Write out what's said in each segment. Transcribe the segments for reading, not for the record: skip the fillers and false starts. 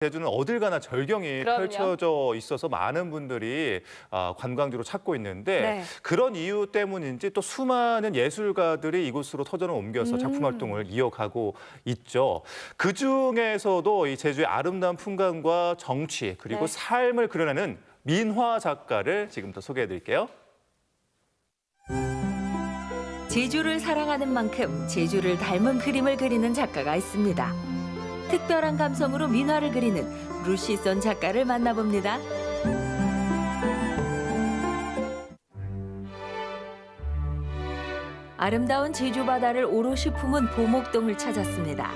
제주는 어딜 가나 절경이 그럼요. 펼쳐져 있어서 많은 분들이 관광지로 찾고 있는데 네. 그런 이유 때문인지 또 수많은 예술가들이 이곳으로 터전을 옮겨서 작품 활동을 이어가고 있죠. 그중에서도 이 제주의 아름다운 풍광과 정취 그리고 네. 삶을 그려내는 민화 작가를 지금부터 소개해드릴게요. 제주를 사랑하는 만큼 제주를 닮은 그림을 그리는 작가가 있습니다. 특별한 감성으로 민화를 그리는 루시선 작가를 만나봅니다. 아름다운 제주 바다를 오롯이 품은 보목동을 찾았습니다.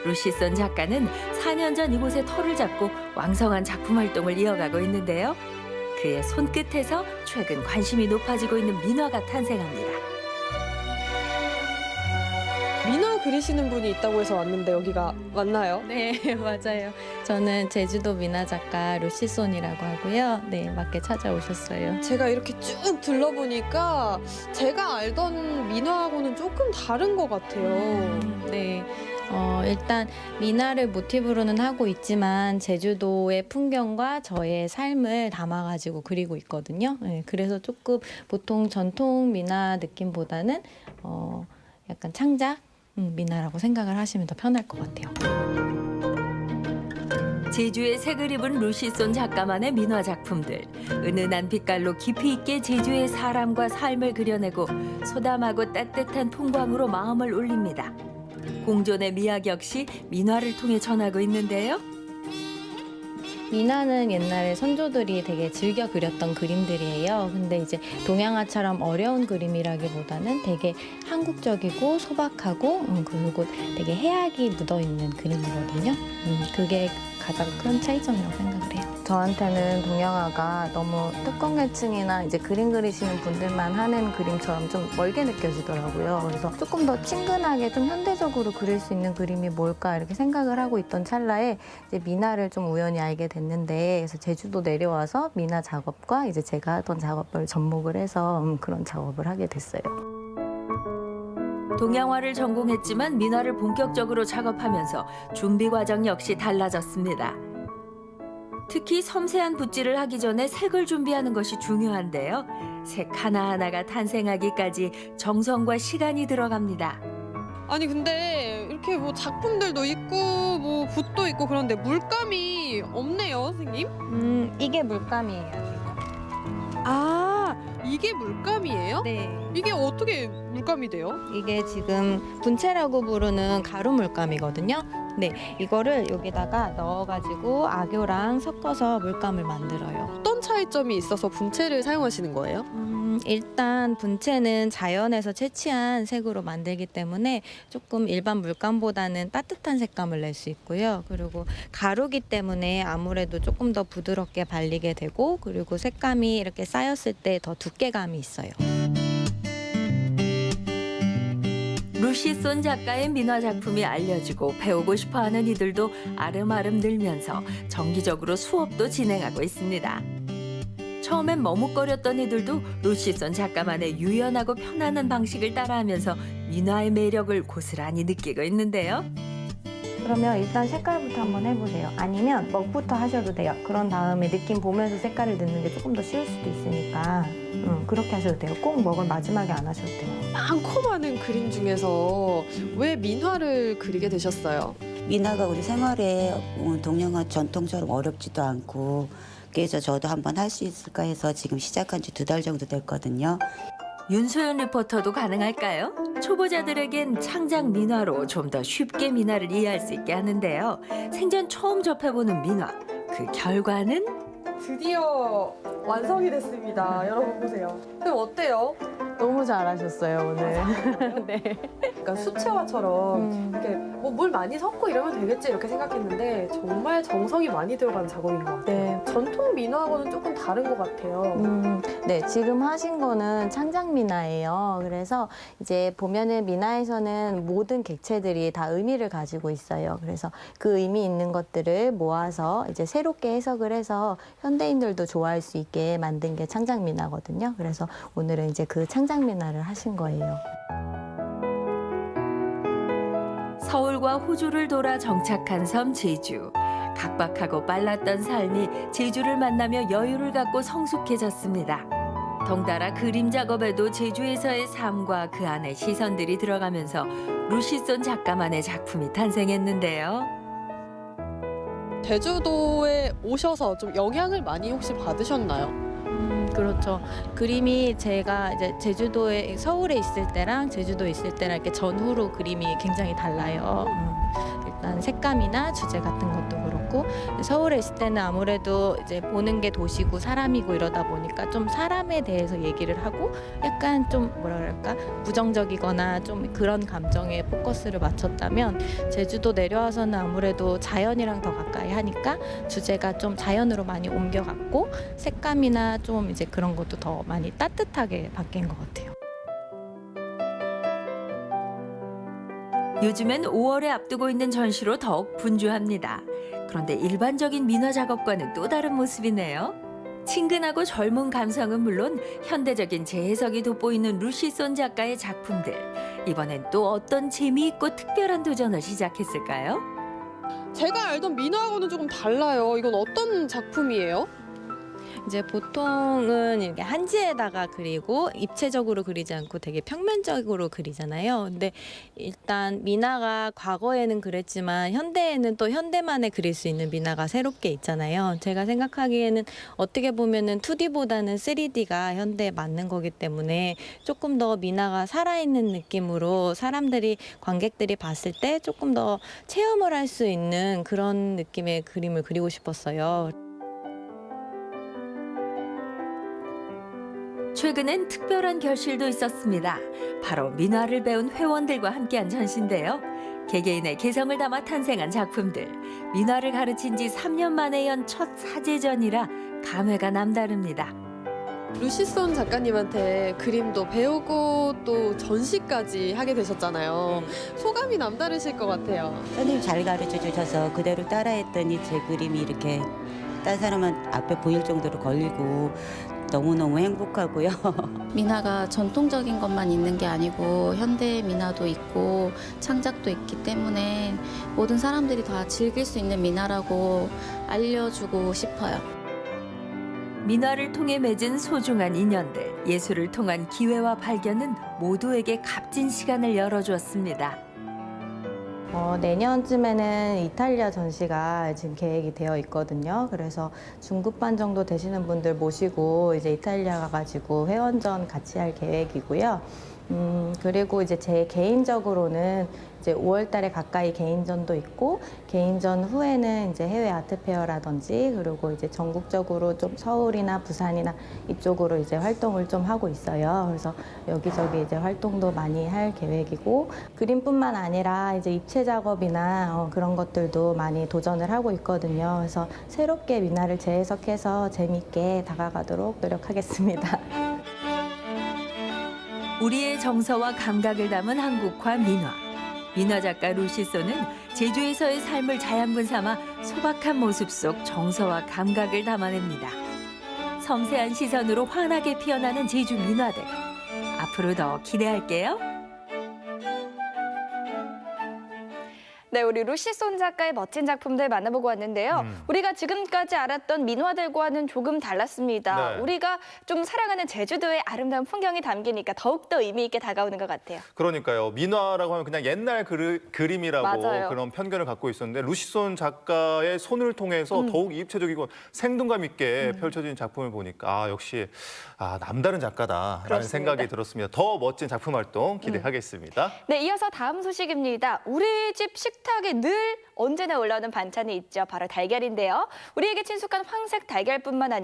루시선 작가는 4년 전 이곳에 터를 잡고 왕성한 작품 활동을 이어가고 있는데요. 그의 손끝에서 최근 관심이 높아지고 있는 민화가 탄생합니다. 민화 그리시는 분이 있다고 해서 왔는데 여기가 맞나요? 네, 맞아요. 저는 제주도 민화 작가 루시손이라고 하고요. 네, 맞게 찾아오셨어요. 제가 이렇게 쭉 둘러보니까 제가 알던 민화하고는 조금 다른 것 같아요. 네. 일단 민화를 모티브로는 하고 있지만 제주도의 풍경과 저의 삶을 담아가지고 그리고 있거든요. 네, 그래서 조금 보통 전통 민화 느낌보다는 약간 창작 민화라고 생각을 하시면 더 편할 것 같아요. 제주의 색을 입은 루시손 작가만의 민화 작품들. 은은한 빛깔로 깊이 있게 제주의 사람과 삶을 그려내고 소담하고 따뜻한 풍광으로 마음을 울립니다. 공존의 미학 역시 민화를 통해 전하고 있는데요. 민화는 옛날에 선조들이 되게 즐겨 그렸던 그림들이에요. 근데 이제 동양화처럼 어려운 그림이라기보다는 되게 한국적이고 소박하고 그리고 되게 해악이 묻어있는 그림이거든요. 그게 가장 큰 차이점이라고 생각을 해요. 저한테는 동양화가 너무 특권계층이나 이제 그림 그리시는 분들만 하는 그림처럼 좀 멀게 느껴지더라고요. 그래서 조금 더 친근하게 좀 현대적으로 그릴 수 있는 그림이 뭘까 이렇게 생각을 하고 있던 찰나에 이제 민화를 좀 우연히 알게 됐는데 그래서 제주도 내려와서 민화 작업과 이제 제가 하던 작업을 접목을 해서 그런 작업을 하게 됐어요. 동양화를 전공했지만 민화를 본격적으로 작업하면서 준비 과정 역시 달라졌습니다. 특히 섬세한 붓질을 하기 전에 색을 준비하는 것이 중요한데요. 색 하나하나가 탄생하기까지 정성과 시간이 들어갑니다. 아니 근데 이렇게 뭐 작품들도 있고 뭐 붓도 있고 그런데 물감이 없네요, 선생님? 이게 물감이에요. 아, 이게 물감이에요? 네. 이게 어떻게 물감이 돼요? 이게 지금 분체라고 부르는 가루 물감이거든요. 네, 이거를 여기다가 넣어가지고 악교랑 섞어서 물감을 만들어요. 어떤 차이점이 있어서 분체를 사용하시는 거예요? 일단 분체는 자연에서 채취한 색으로 만들기 때문에 조금 일반 물감보다는 따뜻한 색감을 낼 수 있고요. 그리고 가루기 때문에 아무래도 조금 더 부드럽게 발리게 되고 그리고 색감이 이렇게 쌓였을 때 더 두께감이 있어요. 루시손 작가의 민화 작품이 알려지고 배우고 싶어하는 이들도 아름아름 늘면서 정기적으로 수업도 진행하고 있습니다. 처음엔 머뭇거렸던 이들도 루시손 작가만의 유연하고 편안한 방식을 따라하면서 민화의 매력을 고스란히 느끼고 있는데요. 그러면 일단 색깔부터 한번 해보세요. 아니면 먹부터 하셔도 돼요. 그런 다음에 느낌 보면서 색깔을 넣는 게 조금 더 쉬울 수도 있으니까 그렇게 하셔도 돼요. 꼭 먹을 마지막에 안 하셔도 돼요. 많고 많은 그림 중에서 왜 민화를 그리게 되셨어요? 민화가 우리 생활에 동양화 전통처럼 어렵지도 않고 그래서 저도 한번 할 수 있을까 해서 지금 시작한 지 2달 정도 됐거든요. 윤소연 리포터도 가능할까요? 초보자들에겐 창작 민화로 좀 더 쉽게 민화를 이해할 수 있게 하는데요. 생전 처음 접해보는 민화, 그 결과는? 드디어 완성이 됐습니다. 여러분 보세요. 그럼 어때요? 너무 잘하셨어요, 오늘. 네. 약간 수채화처럼 이렇게 뭐 물 많이 섞고 이러면 되겠지 이렇게 생각했는데 정말 정성이 많이 들어간 작업인 것 같아요. 네. 전통 민화하고는 조금 다른 것 같아요. 네, 지금 하신 거는 창작 민화예요. 그래서 이제 보면은 민화에서는 모든 객체들이 다 의미를 가지고 있어요. 그래서 그 의미 있는 것들을 모아서 이제 새롭게 해석을 해서 현대인들도 좋아할 수 있게 만든 게 창작 민화거든요. 그래서 오늘은 이제 그 창작 민화를 하신 거예요. 서울과 일본과 호주를 돌아 정착한 섬 제주. 각박하고 빨랐던 삶이 제주를 만나며 여유를 갖고 성숙해졌습니다. 덩달아 그림 작업에도 제주에서의 삶과 그 안에 시선들이 들어가면서 루시손 작가만의 작품이 탄생했는데요. 제주도에 오셔서 좀 영향을 많이 혹시 받으셨나요? 그렇죠. 그림이 제가 이제 제주도에 서울에 있을 때랑 제주도에 있을 때랑 이렇게 전후로 그림이 굉장히 달라요. 일단 색감이나 주제 같은 것도 그렇고 서울에 있을 때는 아무래도 이제 보는 게 도시고 사람이고 이러다 보니까 좀 사람에 대해서 얘기를 하고 약간 좀 뭐라 그럴까 부정적이거나 좀 그런 감정에 포커스를 맞췄다면 제주도 내려와서는 아무래도 자연이랑 더 가까이 하니까 주제가 좀 자연으로 많이 옮겨갔고 색감이나 좀 이제 그런 것도 더 많이 따뜻하게 바뀐 것 같아요. 요즘엔 5월에 앞두고 있는 전시로 더욱 분주합니다. 그런데 일반적인 민화 작업과는 또 다른 모습이네요. 친근하고 젊은 감성은 물론 현대적인 재해석이 돋보이는 루시손 작가의 작품들. 이번엔 또 어떤 재미있고 특별한 도전을 시작했을까요? 제가 알던 민화하고는 조금 달라요. 이건 어떤 작품이에요? 이제 보통은 이렇게 한지에다가 그리고 입체적으로 그리지 않고 되게 평면적으로 그리잖아요. 근데 일단 민화가 과거에는 그랬지만 현대에는 또 현대만에 그릴 수 있는 민화가 새롭게 있잖아요. 제가 생각하기에는 어떻게 보면은 2D보다는 3D가 현대에 맞는 거기 때문에 조금 더 민화가 살아있는 느낌으로 사람들이 관객들이 봤을 때 조금 더 체험을 할 수 있는 그런 느낌의 그림을 그리고 싶었어요. 최근엔 특별한 결실도 있었습니다. 바로 민화를 배운 회원들과 함께한 전시인데요. 개개인의 개성을 담아 탄생한 작품들. 민화를 가르친 지 3년 만에 연 첫 사제전이라 감회가 남다릅니다. 루시손 작가님한테 그림도 배우고 또 전시까지 하게 되셨잖아요. 소감이 남다르실 것 같아요. 선생님 잘 가르쳐 주셔서 그대로 따라했더니 제 그림이 이렇게 딴 사람 앞에 보일 정도로 걸리고 너무너무 행복하고요. 민화가 전통적인 것만 있는 게 아니고 현대 민화도 있고 창작도 있기 때문에 모든 사람들이 다 즐길 수 있는 민화라고 알려주고 싶어요. 민화를 통해 맺은 소중한 인연들, 예술을 통한 기회와 발견은 모두에게 값진 시간을 열어주었습니다. 내년쯤에는 이탈리아 전시가 지금 계획이 되어 있거든요. 그래서 중급반 정도 되시는 분들 모시고 이제 이탈리아 가가지고 회원전 같이 할 계획이고요. 그리고 이제 제 개인적으로는 이제 5월 달에 가까이 개인전도 있고 개인전 후에는 이제 해외 아트페어라든지 그리고 이제 전국적으로 좀 서울이나 부산이나 이쪽으로 이제 활동을 좀 하고 있어요. 그래서 여기저기 이제 활동도 많이 할 계획이고 그림뿐만 아니라 이제 입체 작업이나 그런 것들도 많이 도전을 하고 있거든요. 그래서 새롭게 민화를 재해석해서 재미있게 다가가도록 노력하겠습니다. 우리의 정서와 감각을 담은 한국화 민화. 민화 작가 루시소는 제주에서의 삶을 자양분 삼아 소박한 모습 속 정서와 감각을 담아냅니다. 섬세한 시선으로 환하게 피어나는 제주 민화들. 앞으로 더 기대할게요. 네, 우리 루시손 작가의 멋진 작품들 만나보고 왔는데요. 우리가 지금까지 알았던 민화들과는 조금 달랐습니다. 네. 우리가 좀 사랑하는 제주도의 아름다운 풍경이 담기니까 더욱더 의미 있게 다가오는 것 같아요. 그러니까요. 민화라고 하면 그냥 옛날 그림이라고 맞아요. 그런 편견을 갖고 있었는데 루시손 작가의 손을 통해서 더욱 입체적이고 생동감 있게 펼쳐진 작품을 보니까 역시 남다른 작가다라는 그렇습니다. 생각이 들었습니다. 더 멋진 작품 활동 기대하겠습니다. 네, 이어서 다음 소식입니다. 우리 집 식탁에 늘 언제나 올라오는 반찬이 있죠. 바로 달걀인데요. 우리에게 친숙한 황색 달걀뿐만 아니라